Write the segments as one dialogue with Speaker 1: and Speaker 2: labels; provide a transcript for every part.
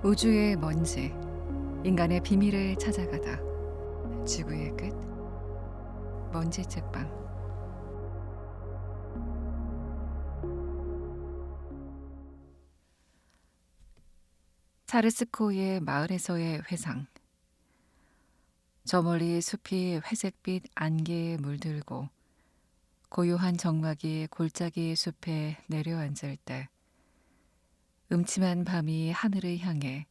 Speaker 1: 우주의 먼지, 인간의 비밀을 찾아가다. 지구의 끝, 먼지 책방. 찰스 코의 마을에서의 회상. 저 멀리 숲이 회색빛 안개에 물들고 고요한 정막이 골짜기 숲에 내려앉을 때 음침한 밤이 하늘을 향해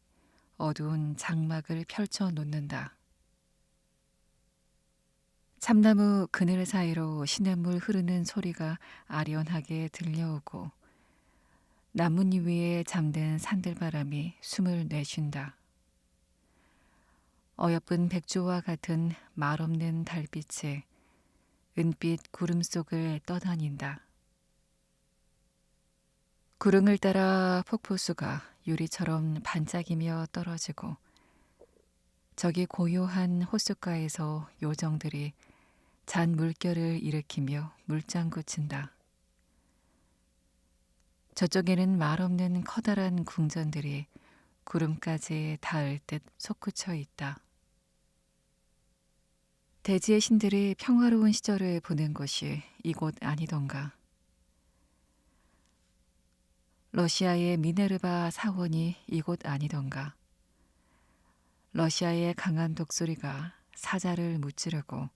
Speaker 1: 어두운 장막을 펼쳐 놓는다. 참나무 그늘 사이로 시냇물 흐르는 소리가 아련하게 들려오고 나뭇잎 위에 잠든 산들바람이 숨을 내쉰다. 어여쁜 백조와 같은 말없는 달빛이 은빛 구름 속을 떠다닌다. 구름을 따라 폭포수가 유리처럼 반짝이며 떨어지고 저기 고요한 호숫가에서 요정들이 잔 물결을 일으키며 물장구 친다. 저쪽에는 말없는 커다란 궁전들이 구름까지 닿을 듯 솟구쳐 있다. 대지의 신들이 평화로운 시절을 보낸 곳이 이곳 아니던가. 러시아의 미네르바 사원이 이곳 아니던가. 러시아의 강한 독수리가 사자를 무찌르고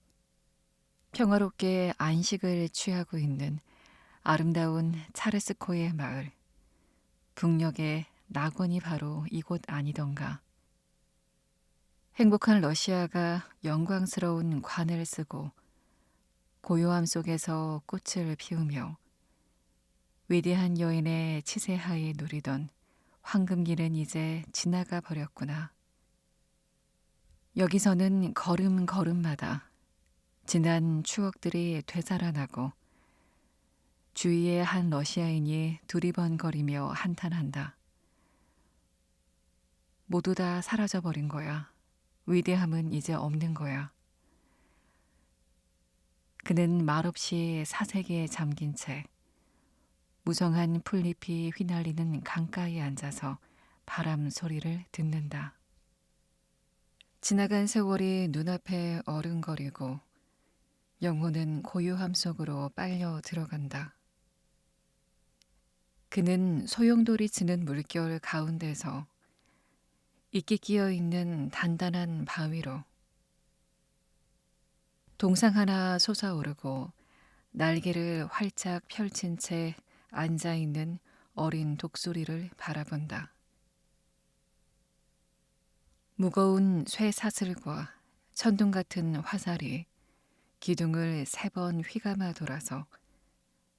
Speaker 1: 평화롭게 안식을 취하고 있는 아름다운 차르스코의 마을, 북녘의 낙원이 바로 이곳 아니던가. 행복한 러시아가 영광스러운 관을 쓰고 고요함 속에서 꽃을 피우며 위대한 여인의 치세하에 누리던 황금길은 이제 지나가 버렸구나. 여기서는 걸음걸음마다 지난 추억들이 되살아나고 주위에 한 러시아인이 두리번거리며 한탄한다. 모두 다 사라져버린 거야. 위대함은 이제 없는 거야. 그는 말없이 사색에 잠긴 채 무성한 풀잎이 휘날리는 강가에 앉아서 바람 소리를 듣는다. 지나간 세월이 눈앞에 어른거리고 영혼은 고요함 속으로 빨려 들어간다. 그는 소용돌이 치는 물결 가운데서 이끼 끼어 있는 단단한 바위로 동상 하나 솟아오르고 날개를 활짝 펼친 채 앉아있는 어린 독수리를 바라본다. 무거운 쇠사슬과 천둥 같은 화살이 기둥을 3번 휘감아 돌아서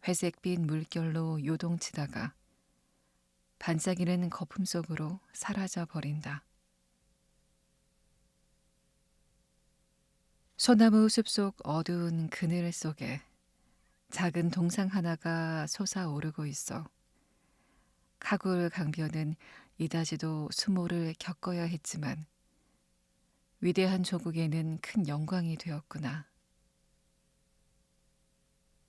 Speaker 1: 회색빛 물결로 요동치다가 반짝이는 거품 속으로 사라져 버린다. 소나무 숲속 어두운 그늘 속에 작은 동상 하나가 솟아오르고 있어 카굴 강변은 이다지도 수모를 겪어야 했지만 위대한 조국에는 큰 영광이 되었구나.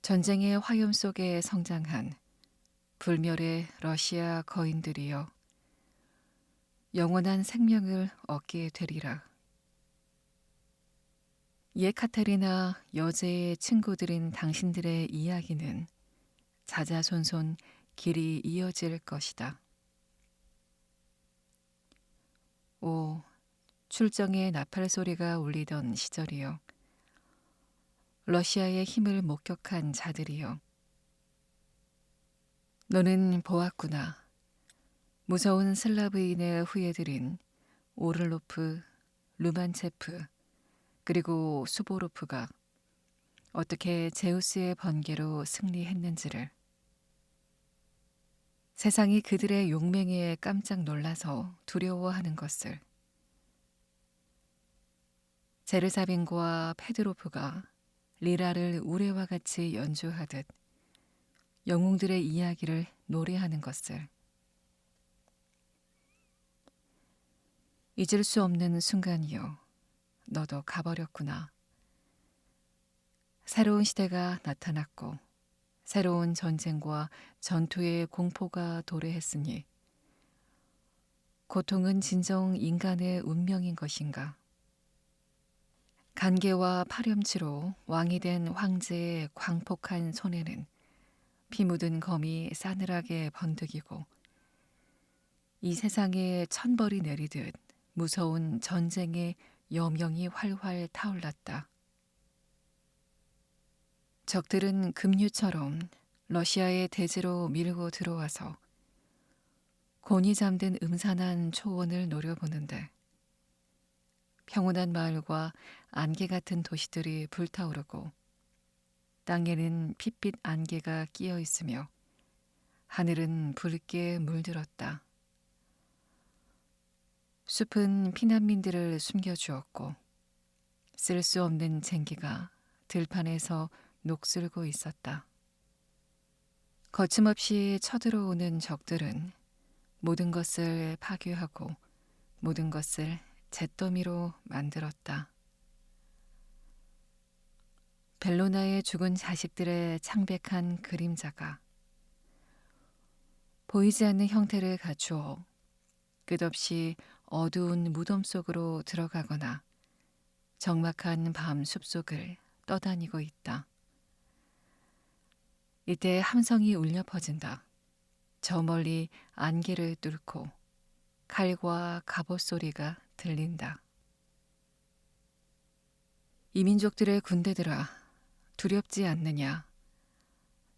Speaker 1: 전쟁의 화염 속에 성장한 불멸의 러시아 거인들이여 영원한 생명을 얻게 되리라. 예카테리나 여제의 친구들인 당신들의 이야기는 자자손손 길이 이어질 것이다. 오, 출정의 나팔 소리가 울리던 시절이여. 러시아의 힘을 목격한 자들이여. 너는 보았구나. 무서운 슬라브인의 후예들인 오를로프, 루만체프, 그리고 수보로프가 어떻게 제우스의 번개로 승리했는지를. 세상이 그들의 용맹에 깜짝 놀라서 두려워하는 것을. 제르사빈과 페드로프가 리라를 우레와 같이 연주하듯 영웅들의 이야기를 노래하는 것을. 잊을 수 없는 순간이요. 너도 가버렸구나. 새로운 시대가 나타났고 새로운 전쟁과 전투의 공포가 도래했으니 고통은 진정 인간의 운명인 것인가? 간계와 파렴치로 왕이 된 황제의 광폭한 손에는 피 묻은 검이 싸늘하게 번득이고 이 세상에 천벌이 내리듯 무서운 전쟁의 여명이 활활 타올랐다. 적들은 급류처럼 러시아의 대지로 밀고 들어와서 곤히 잠든 음산한 초원을 노려보는데 평온한 마을과 안개 같은 도시들이 불타오르고 땅에는 핏빛 안개가 끼어 있으며 하늘은 붉게 물들었다. 숲은 피난민들을 숨겨주었고 쓸 수 없는 쟁기가 들판에서 녹슬고 있었다. 거침없이 쳐들어오는 적들은 모든 것을 파괴하고 모든 것을 잿더미로 만들었다. 벨로나의 죽은 자식들의 창백한 그림자가 보이지 않는 형태를 갖추어 끝없이 어두운 무덤 속으로 들어가거나 적막한 밤 숲속을 떠다니고 있다. 이때 함성이 울려 퍼진다. 저 멀리 안개를 뚫고 칼과 갑옷 소리가 들린다. 이 민족들의 군대들아, 두렵지 않느냐?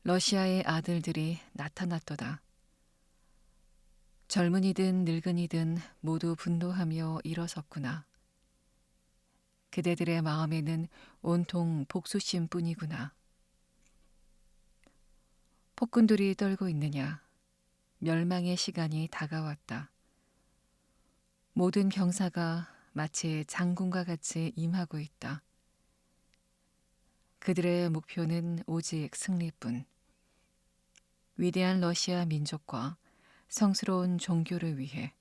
Speaker 1: 러시아의 아들들이 나타났도다. 젊은이든 늙은이든 모두 분노하며 일어섰구나. 그대들의 마음에는 온통 복수심뿐이구나. 폭군들이 떨고 있느냐? 멸망의 시간이 다가왔다. 모든 병사가 마치 장군과 같이 임하고 있다. 그들의 목표는 오직 승리뿐. 위대한 러시아 민족과 성스러운 종교를 위해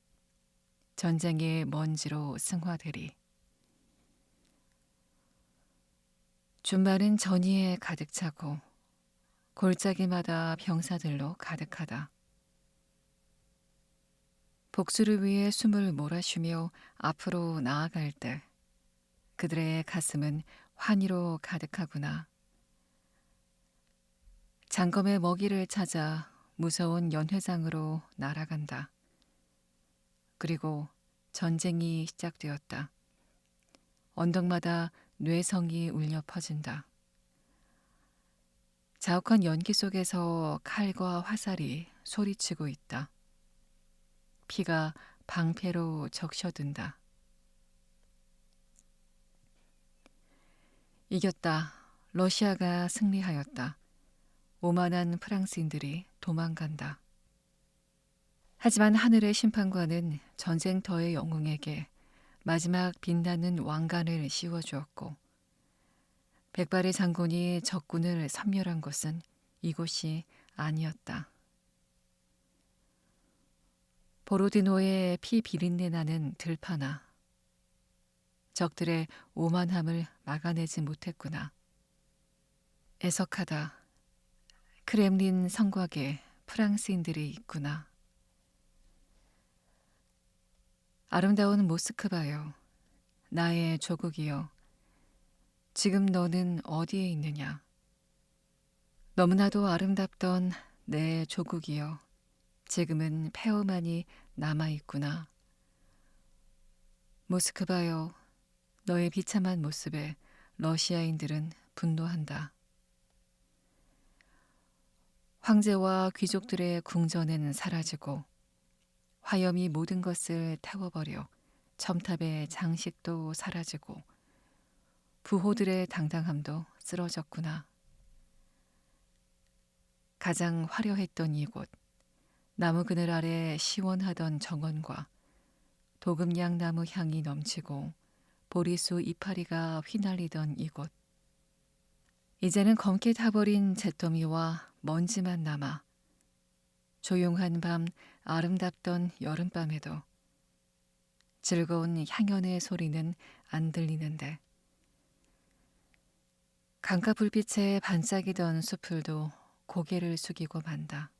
Speaker 1: 전쟁의 먼지로 승화되리. 준말은 전의에 가득 차고 골짜기마다 병사들로 가득하다. 복수를 위해 숨을 몰아쉬며 앞으로 나아갈 때 그들의 가슴은 환희로 가득하구나. 장검의 먹이를 찾아 무서운 연회장으로 날아간다. 그리고 전쟁이 시작되었다. 언덕마다 뇌성이 울려 퍼진다. 자욱한 연기 속에서 칼과 화살이 소리치고 있다. 피가 방패로 적셔든다. 이겼다. 러시아가 승리하였다. 오만한 프랑스인들이 도망간다. 하지만 하늘의 심판관은 전쟁터의 영웅에게 마지막 빛나는 왕관을 씌워주었고 백발의 장군이 적군을 섬멸한 곳은 이곳이 아니었다. 보로디노의 피 비린내 나는 들판아. 적들의 오만함을 막아내지 못했구나. 애석하다. 크렘린 성곽에 프랑스인들이 있구나. 아름다운 모스크바여, 나의 조국이여, 지금 너는 어디에 있느냐? 너무나도 아름답던 내 조국이여, 지금은 폐허만이 남아있구나. 모스크바여, 너의 비참한 모습에 러시아인들은 분노한다. 황제와 귀족들의 궁전은 사라지고 화염이 모든 것을 태워버려 첨탑의 장식도 사라지고 부호들의 당당함도 쓰러졌구나. 가장 화려했던 이곳, 나무 그늘 아래 시원하던 정원과 도금양 나무 향이 넘치고 보리수 이파리가 휘날리던 이곳. 이제는 검게 타버린 잿더미와 먼지만 남아 조용한 밤 아름답던 여름밤에도 즐거운 향연의 소리는 안 들리는데 강가 불빛에 반짝이던 숲들도 고개를 숙이고 만다.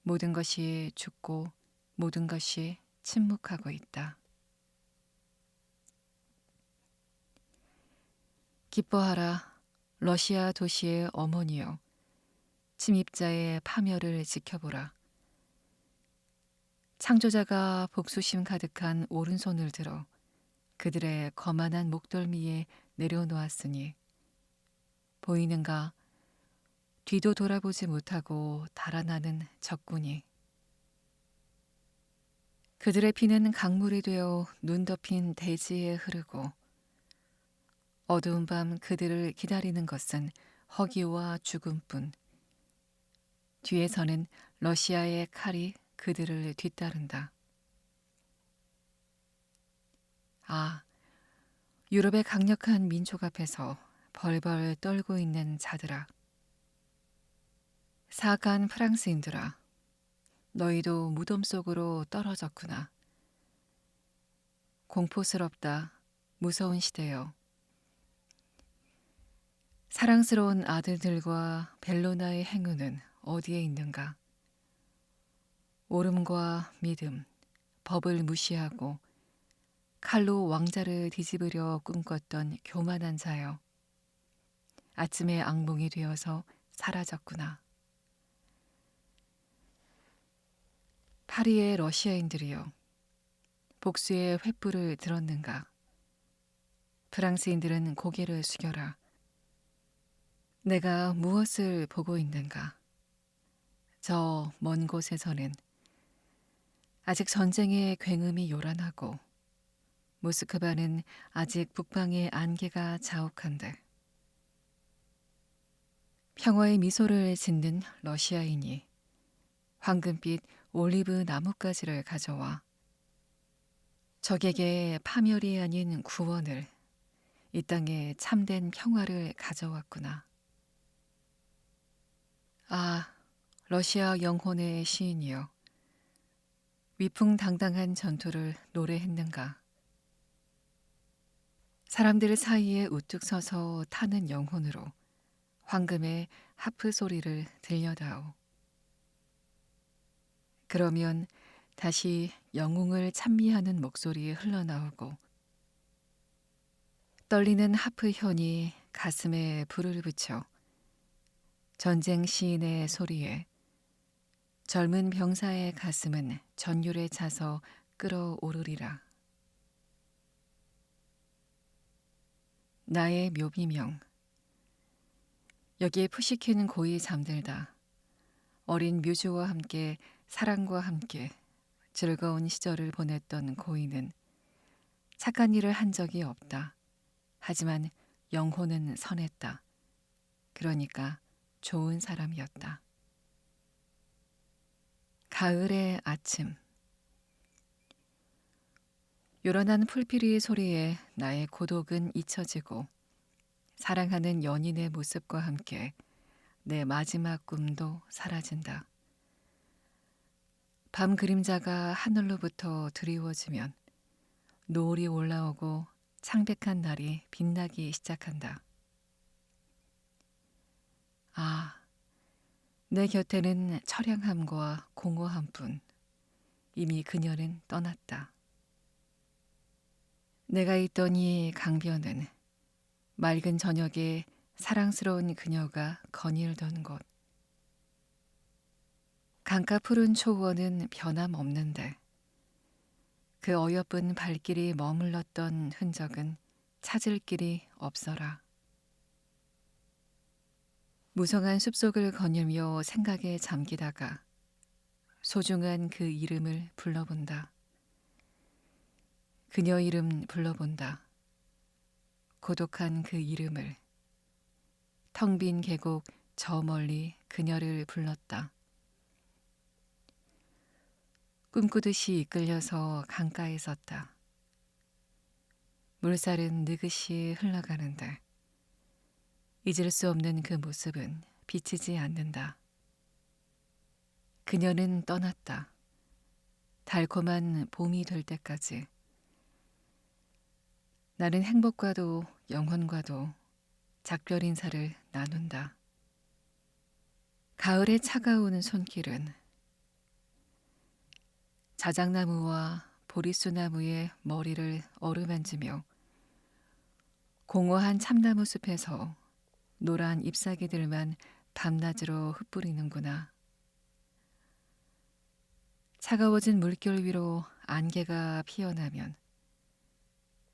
Speaker 1: 모든 것이 죽고 모든 것이 침묵하고 있다. 기뻐하라, 러시아 도시의 어머니여. 침입자의 파멸을 지켜보라. 창조자가 복수심 가득한 오른손을 들어 그들의 거만한 목덜미에 내려놓았으니 보이는가? 뒤도 돌아보지 못하고 달아나는 적군이. 그들의 피는 강물이 되어 눈 덮인 대지에 흐르고 어두운 밤 그들을 기다리는 것은 허기와 죽음뿐. 뒤에서는 러시아의 칼이 그들을 뒤따른다. 아, 유럽의 강력한 민족 앞에서 벌벌 떨고 있는 자들아. 사악한 프랑스인들아. 너희도 무덤 속으로 떨어졌구나. 공포스럽다. 무서운 시대여. 사랑스러운 아들들과 벨로나의 행운은 어디에 있는가? 옳음과 믿음, 법을 무시하고 칼로 왕자를 뒤집으려 꿈꿨던 교만한 자여. 아침의 악몽이 되어서 사라졌구나. 파리의 러시아인들이여. 복수의 횃불을 들었는가? 프랑스인들은 고개를 숙여라. 내가 무엇을 보고 있는가? 저 먼 곳에서는 아직 전쟁의 굉음이 요란하고 모스크바는 아직 북방의 안개가 자욱한데 평화의 미소를 짓는 러시아인이 황금빛 올리브 나뭇가지를 가져와 적에게 파멸이 아닌 구원을, 이 땅에 참된 평화를 가져왔구나. 아, 러시아 영혼의 시인이여. 위풍당당한 전투를 노래했는가? 사람들 사이에 우뚝 서서 타는 영혼으로 황금의 하프 소리를 들려다오. 그러면 다시 영웅을 찬미하는 목소리 흘러나오고 떨리는 하프 현이 가슴에 불을 붙여 전쟁 시인의 소리에 젊은 병사의 가슴은 전율에 차서 끓어오르리라. 나의 묘비명. 여기에 푸시키는 고이 잠들다. 어린 뮤즈와 함께 사랑과 함께 즐거운 시절을 보냈던 고이는 착한 일을 한 적이 없다. 하지만 영혼은 선했다. 그러니까 좋은 사람이었다. 가을의 아침. 요란한 풀피리 소리에 나의 고독은 잊혀지고 사랑하는 연인의 모습과 함께 내 마지막 꿈도 사라진다. 밤 그림자가 하늘로부터 드리워지면 노을이 올라오고 창백한 날이 빛나기 시작한다. 아, 내 곁에는 처량함과 공허함뿐. 이미 그녀는 떠났다. 내가 있던 이 강변은 맑은 저녁에 사랑스러운 그녀가 거닐던 곳. 강가 푸른 초원은 변함없는데 그 어여쁜 발길이 머물렀던 흔적은 찾을 길이 없어라. 무성한 숲속을 거닐며 생각에 잠기다가 소중한 그 이름을 불러본다. 그녀 이름 불러본다. 고독한 그 이름을. 텅 빈 계곡 저 멀리 그녀를 불렀다. 꿈꾸듯이 이끌려서 강가에 섰다. 물살은 느긋이 흘러가는데 잊을 수 없는 그 모습은 비치지 않는다. 그녀는 떠났다. 달콤한 봄이 될 때까지. 나는 행복과도 영혼과도 작별 인사를 나눈다. 가을의 차가운 손길은 자작나무와 보리수나무의 머리를 어루만지며 공허한 참나무 숲에서 노란 잎사귀들만 밤낮으로 흩뿌리는구나. 차가워진 물결 위로 안개가 피어나면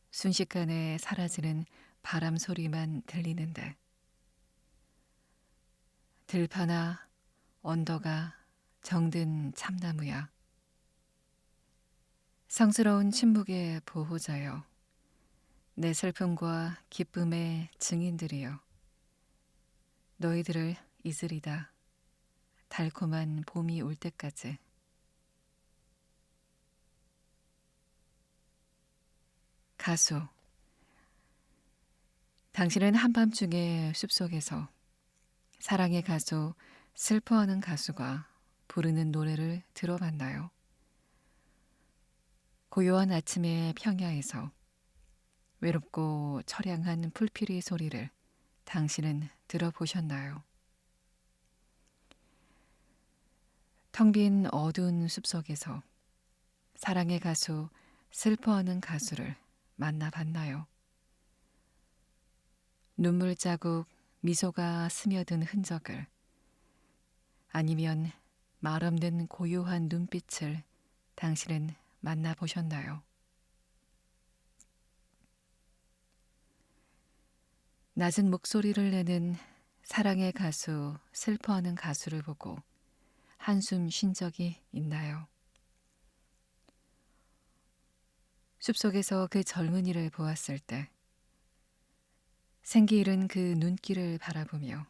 Speaker 1: 순식간에 사라지는 바람 소리만 들리는데 들파나 언덕아 정든 참나무야. 성스러운 침묵의 보호자여. 내 슬픔과 기쁨의 증인들이여. 너희들을 잊으리다. 달콤한 봄이 올 때까지. 가수. 당신은 한밤중에 숲속에서 사랑의 가수, 슬퍼하는 가수가 부르는 노래를 들어봤나요? 고요한 아침의 평야에서 외롭고 처량한 풀피리 소리를 당신은 들어보셨나요? 텅 빈 어두운 숲속에서 사랑의 가수, 슬퍼하는 가수를 만나봤나요? 눈물 자국, 미소가 스며든 흔적을 아니면 말없는 고요한 눈빛을 당신은 만나보셨나요? 낮은 목소리를 내는 사랑의 가수, 슬퍼하는 가수를 보고 한숨 쉰 적이 있나요? 숲속에서 그 젊은이를 보았을 때 생기 잃은 그 눈길을 바라보며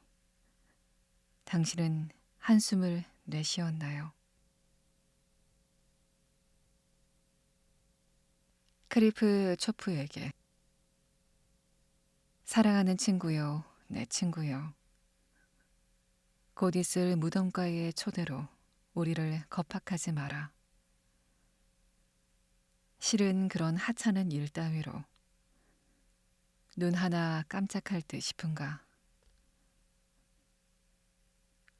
Speaker 1: 당신은 한숨을 내쉬었나요? 크리프 초프에게 사랑하는 친구요, 내 친구요. 곧 있을 무덤가의 초대로 우리를 겁박하지 마라. 실은 그런 하찮은 일 따위로 눈 하나 깜짝할 듯 싶은가.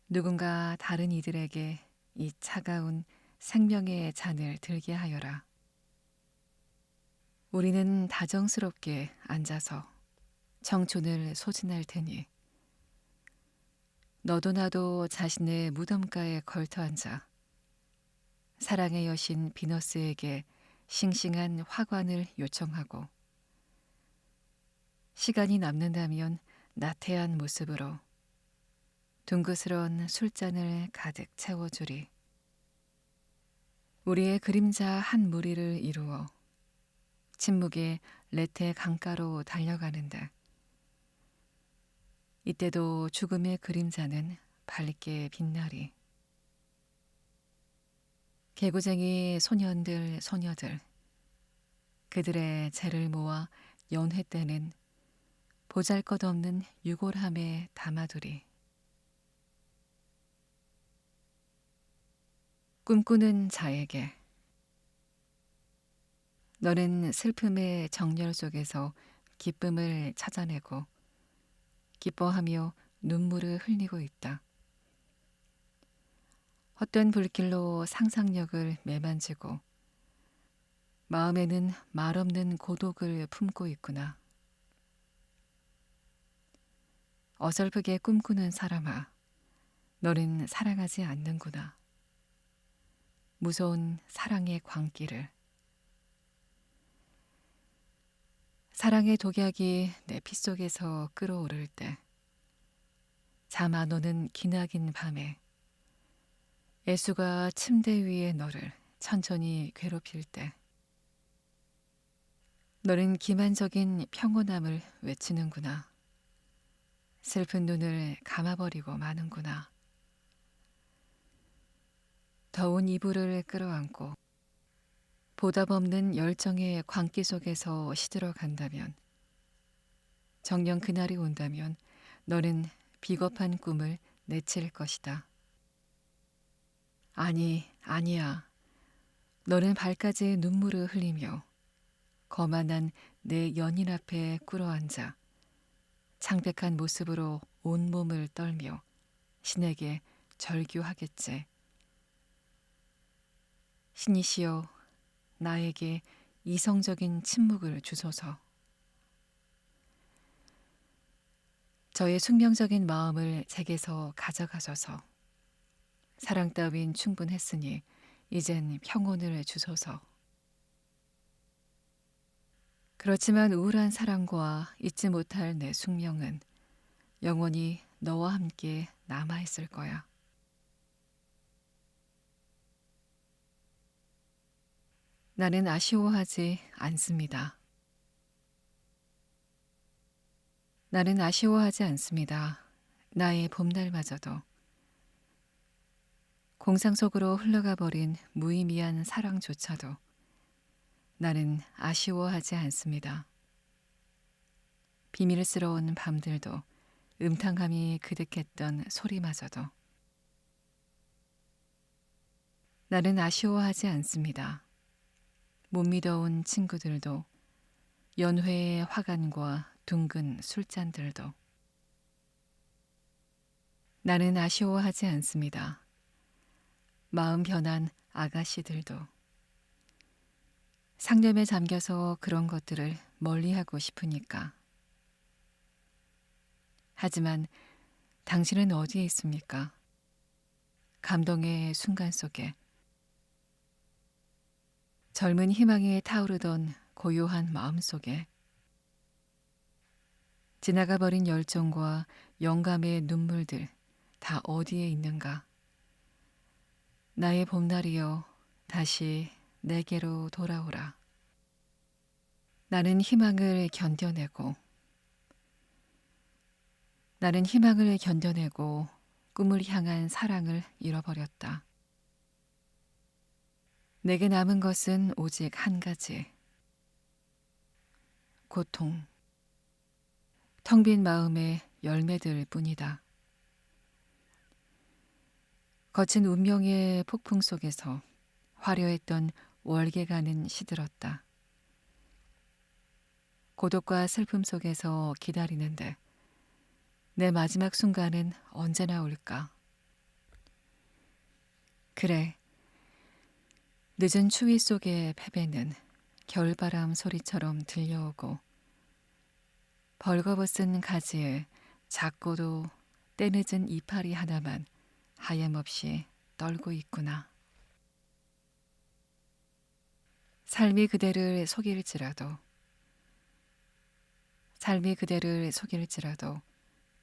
Speaker 1: 누군가 다른 이들에게 이 차가운 생명의 잔을 들게 하여라. 우리는 다정스럽게 앉아서 청춘을 소진할 테니 너도 나도 자신의 무덤가에 걸터앉아 사랑의 여신 비너스에게 싱싱한 화관을 요청하고 시간이 남는다면 나태한 모습으로 둥그스런 술잔을 가득 채워주리. 우리의 그림자 한 무리를 이루어 침묵의 레테 강가로 달려가는데 이때도 죽음의 그림자는 밝게 빛나리. 개구쟁이 소년들 소녀들 그들의 재를 모아 연회 때는 보잘것없는 유골함에 담아두리. 꿈꾸는 자에게 너는 슬픔의 정열 속에서 기쁨을 찾아내고 기뻐하며 눈물을 흘리고 있다. 헛된 불길로 상상력을 매만지고 마음에는 말없는 고독을 품고 있구나. 어설프게 꿈꾸는 사람아, 너는 사랑하지 않는구나. 무서운 사랑의 광기를. 사랑의 독약이 내 피 속에서 끓어오를 때 잠 안 오는 기나긴 밤에 애수가 침대 위에 너를 천천히 괴롭힐 때 너는 기만적인 평온함을 외치는구나. 슬픈 눈을 감아버리고 마는구나. 더운 이불을 끌어안고 보답 없는 열정의 광기 속에서 시들어 간다면 정녕 그날이 온다면 너는 비겁한 꿈을 내칠 것이다. 아니, 아니야. 너는 발까지 눈물을 흘리며 거만한 내 연인 앞에 꿇어앉아 창백한 모습으로 온몸을 떨며 신에게 절규하겠지. 신이시여 나에게 이성적인 침묵을 주소서. 저의 숙명적인 마음을 제게서 가져가셔서 사랑 따윈 충분했으니 이젠 평온을 주소서. 그렇지만 우울한 사랑과 잊지 못할 내 숙명은 영원히 너와 함께 남아있을 거야. 나는 아쉬워하지 않습니다. 나는 아쉬워하지 않습니다. 나의 봄날마저도 공상 속으로 흘러가 버린 무의미한 사랑조차도 나는 아쉬워하지 않습니다. 비밀스러운 밤들도 음탕함이 그득했던 소리마저도 나는 아쉬워하지 않습니다. 못 믿어온 친구들도 연회의 화관과 둥근 술잔들도 나는 아쉬워하지 않습니다. 마음 변한 아가씨들도 상념에 잠겨서 그런 것들을 멀리하고 싶으니까. 하지만 당신은 어디에 있습니까? 감동의 순간 속에 젊은 희망에 타오르던 고요한 마음 속에 지나가 버린 열정과 영감의 눈물들 다 어디에 있는가? 나의 봄날이여 다시 내게로 돌아오라. 나는 희망을 견뎌내고 꿈을 향한 사랑을 잃어버렸다. 내게 남은 것은 오직 한 가지. 고통. 텅 빈 마음의 열매들 뿐이다. 거친 운명의 폭풍 속에서 화려했던 월계가는 시들었다. 고독과 슬픔 속에서 기다리는데 내 마지막 순간은 언제나 올까? 그래, 늦은 추위 속의 패배는 겨울바람 소리처럼 들려오고 벌거벗은 가지에 작고도 때늦은 이파리 하나만 하염없이 떨고 있구나. 삶이 그대를 속일지라도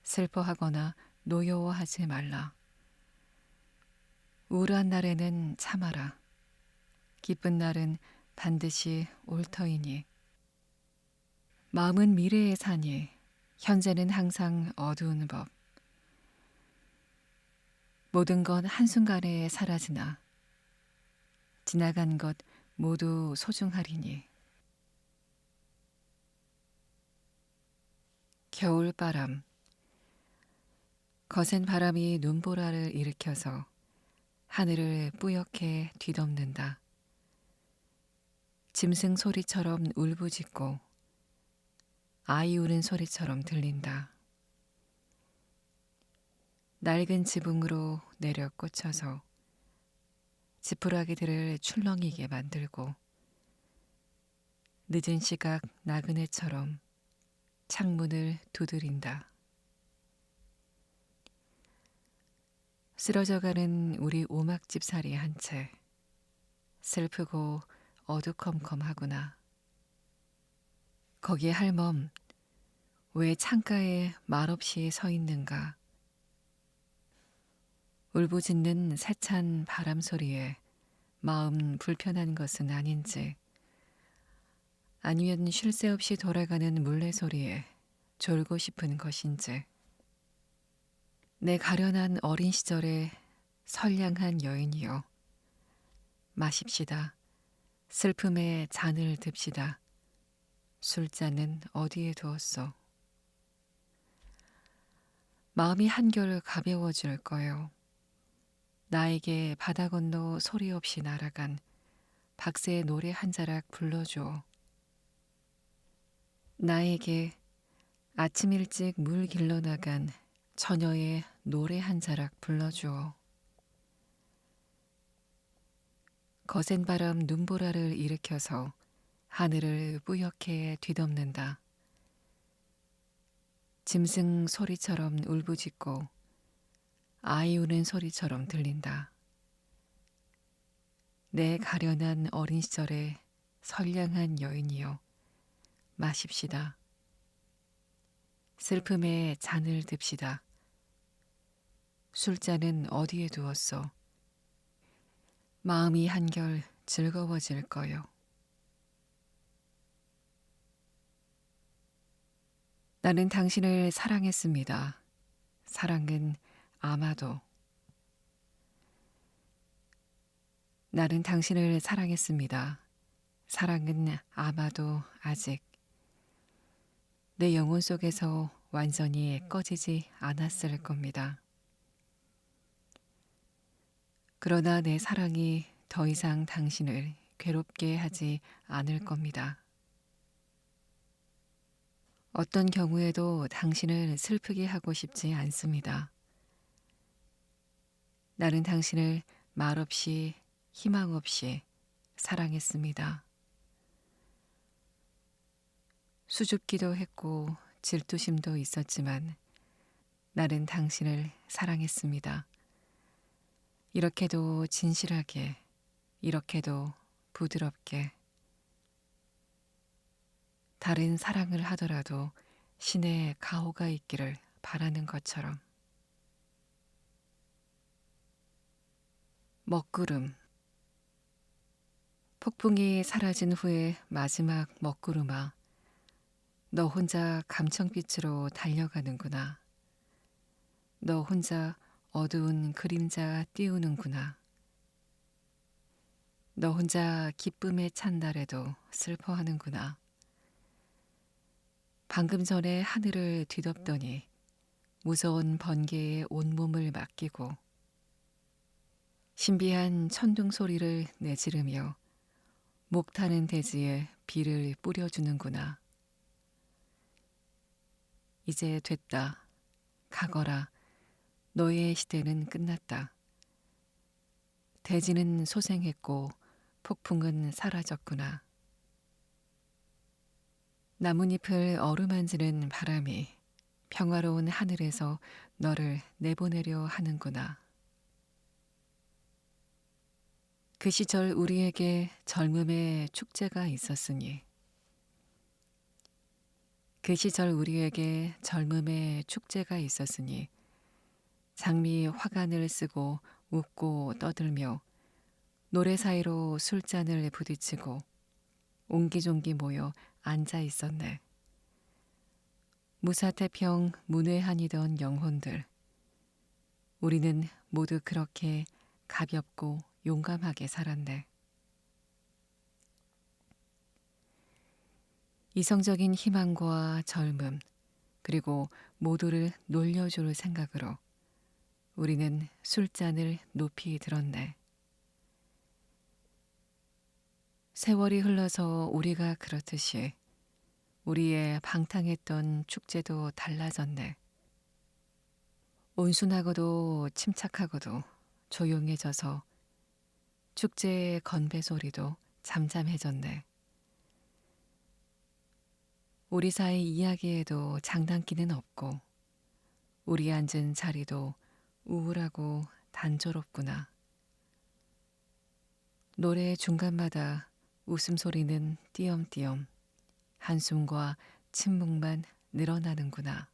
Speaker 1: 슬퍼하거나 노여워하지 말라. 우울한 날에는 참아라. 기쁜 날은 반드시 올 터이니. 마음은 미래에 사니 현재는 항상 어두운 법. 모든 건 한순간에 사라지나 지나간 것 모두 소중하리니. 겨울바람. 거센 바람이 눈보라를 일으켜서 하늘을 뿌옇게 뒤덮는다. 짐승 소리처럼 울부짖고 아이 우는 소리처럼 들린다. 낡은 지붕으로 내려 꽂혀서 지푸라기들을 출렁이게 만들고 늦은 시각 나그네처럼 창문을 두드린다. 쓰러져가는 우리 오막집살이 한 채 슬프고 어두컴컴하구나. 거기에 할멈 왜 창가에 말없이 서 있는가. 울부짖는 세찬 바람 소리에 마음 불편한 것은 아닌지 아니면 쉴 새 없이 돌아가는 물레 소리에 졸고 싶은 것인지. 내 가련한 어린 시절의 선량한 여인이여 마십시다. 슬픔의 잔을 듭시다. 술잔은 어디에 두었소? 마음이 한결 가벼워질 거요. 나에게 바다 건너 소리 없이 날아간 박새의 노래 한 자락 불러주오. 나에게 아침 일찍 물 길러 나간 처녀의 노래 한 자락 불러주오. 거센 바람 눈보라를 일으켜서 하늘을 뿌옇게 뒤덮는다. 짐승 소리처럼 울부짖고 아이 우는 소리처럼 들린다. 내 가련한 어린 시절의 선량한 여인이여, 마십시다. 슬픔의 잔을 듭시다. 술잔은 어디에 두었소? 마음이 한결 즐거워질 거요. 나는 당신을 사랑했습니다. 사랑은 아마도. 나는 당신을 사랑했습니다. 사랑은 아마도 아직 내 영혼 속에서 완전히 꺼지지 않았을 겁니다. 그러나 내 사랑이 더 이상 당신을 괴롭게 하지 않을 겁니다. 어떤 경우에도 당신을 슬프게 하고 싶지 않습니다. 나는 당신을 말없이 희망 없이 사랑했습니다. 수줍기도 했고 질투심도 있었지만 나는 당신을 사랑했습니다. 이렇게도 진실하게, 이렇게도 부드럽게. 다른 사랑을 하더라도 신의 가호가 있기를 바라는 것처럼. 먹구름. 폭풍이 사라진 후에 마지막 먹구름아, 너 혼자 감청빛으로 달려가는구나. 너 혼자 어두운 그림자 띄우는구나. 너 혼자 기쁨에 찬 날에도 슬퍼하는구나. 방금 전에 하늘을 뒤덮더니 무서운 번개에 온몸을 맡기고 신비한 천둥 소리를 내지르며 목타는 대지에 비를 뿌려주는구나. 이제 됐다. 가거라. 너의 시대는 끝났다. 대지는 소생했고 폭풍은 사라졌구나. 나뭇잎을 어루만지는 바람이 평화로운 하늘에서 너를 내보내려 하는구나. 그 시절 우리에게 젊음의 축제가 있었으니, 그 시절 우리에게 젊음의 축제가 있었으니 장미 화관을 쓰고 웃고 떠들며 노래 사이로 술잔을 부딪히고 옹기종기 모여 앉아 있었네. 무사태평 문외한이던 영혼들. 우리는 모두 그렇게 가볍고 용감하게 살았네. 이성적인 희망과 젊음, 그리고 모두를 놀려줄 생각으로 우리는 술잔을 높이 들었네. 세월이 흘러서 우리가 그렇듯이 우리의 방탕했던 축제도 달라졌네. 온순하고도 침착하고도 조용해져서 축제의 건배 소리도 잠잠해졌네. 우리 사이 이야기에도 장난기는 없고 우리 앉은 자리도 우울하고 단조롭구나. 노래의 중간마다 웃음소리는 띄엄띄엄, 한숨과 침묵만 늘어나는구나.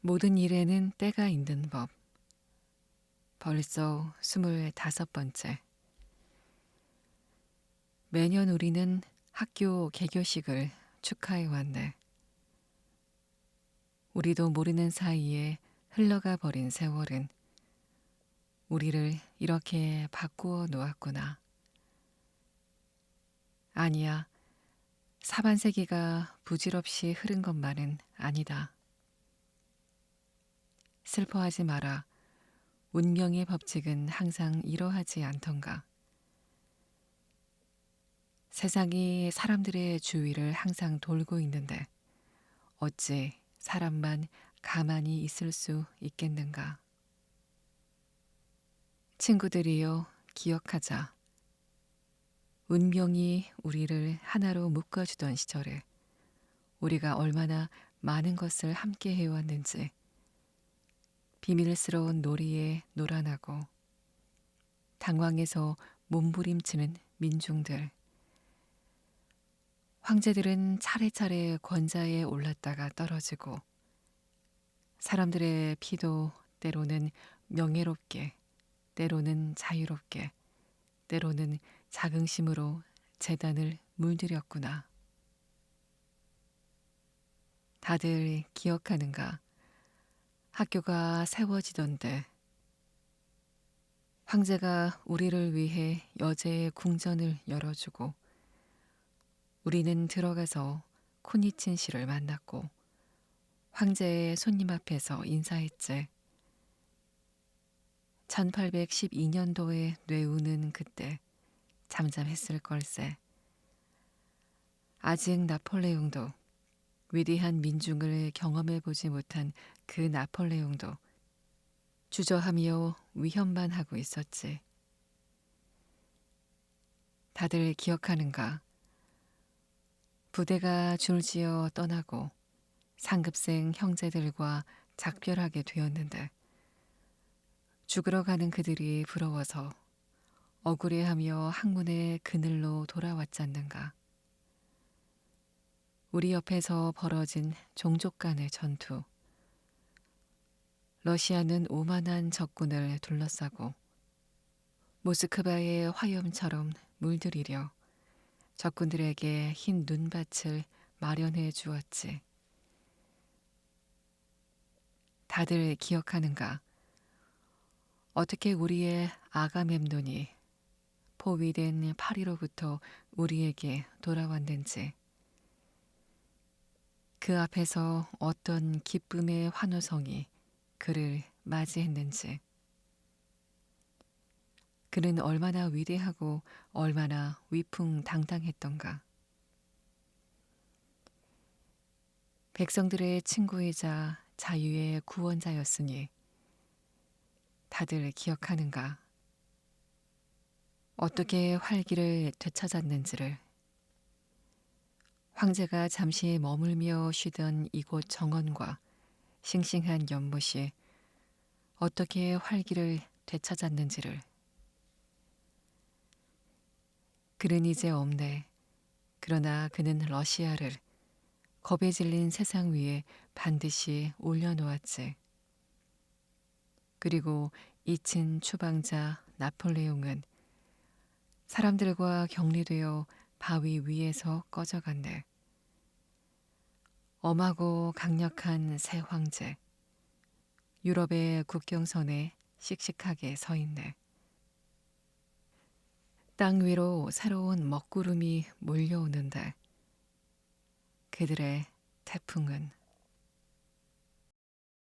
Speaker 1: 모든 일에는 때가 있는 법. 벌써 25번째. 매년 우리는 학교 개교식을 축하해 왔네. 우리도 모르는 사이에 흘러가 버린 세월은 우리를 이렇게 바꾸어 놓았구나. 아니야, 사반세기가 부질없이 흐른 것만은 아니다. 슬퍼하지 마라. 운명의 법칙은 항상 이러하지 않던가. 세상이 사람들의 주위를 항상 돌고 있는데 어찌 사람만 가만히 있을 수 있겠는가. 친구들이여 기억하자. 운명이 우리를 하나로 묶어주던 시절에 우리가 얼마나 많은 것을 함께 해왔는지 비밀스러운 놀이에 놀아나고 당황해서 몸부림치는 민중들. 황제들은 차례차례 권좌에 올랐다가 떨어지고 사람들의 피도 때로는 명예롭게, 때로는 자유롭게, 때로는 자긍심으로 재단을 물들였구나. 다들 기억하는가? 학교가 세워지던데 황제가 우리를 위해 여제의 궁전을 열어주고 우리는 들어가서 코니친 씨를 만났고 황제의 손님 앞에서 인사했지. 1812년도에 뇌우는 그때 잠잠했을 걸세. 아직 나폴레옹도 위대한 민중을 경험해보지 못한 그 나폴레옹도 주저하며 위협만 하고 있었지. 다들 기억하는가? 부대가 줄지어 떠나고 상급생 형제들과 작별하게 되었는데 죽으러 가는 그들이 부러워서 억울해하며 항문의 그늘로 돌아왔잖는가. 우리 옆에서 벌어진 종족 간의 전투. 러시아는 오만한 적군을 둘러싸고 모스크바의 화염처럼 물들이려 적군들에게 흰 눈밭을 마련해 주었지. 다들 기억하는가? 어떻게 우리의 아가멤논이 포위된 파리로부터 우리에게 돌아왔는지. 그 앞에서 어떤 기쁨의 환호성이 그를 맞이했는지. 그는 얼마나 위대하고 얼마나 위풍당당했던가. 백성들의 친구이자 자유의 구원자였으니 다들 기억하는가? 어떻게 활기를 되찾았는지를. 황제가 잠시 머물며 쉬던 이곳 정원과 싱싱한 연못이 어떻게 활기를 되찾았는지를. 그는 이제 없네. 그러나 그는 러시아를 겁에 질린 세상 위에 반드시 올려놓았지. 그리고 잊힌 추방자 나폴레옹은 사람들과 격리되어 바위 위에서 꺼져갔네. 엄하고 강력한 새 황제. 유럽의 국경선에 씩씩하게 서 있네. 땅 위로 새로운 먹구름이 몰려오는데 그들의 태풍은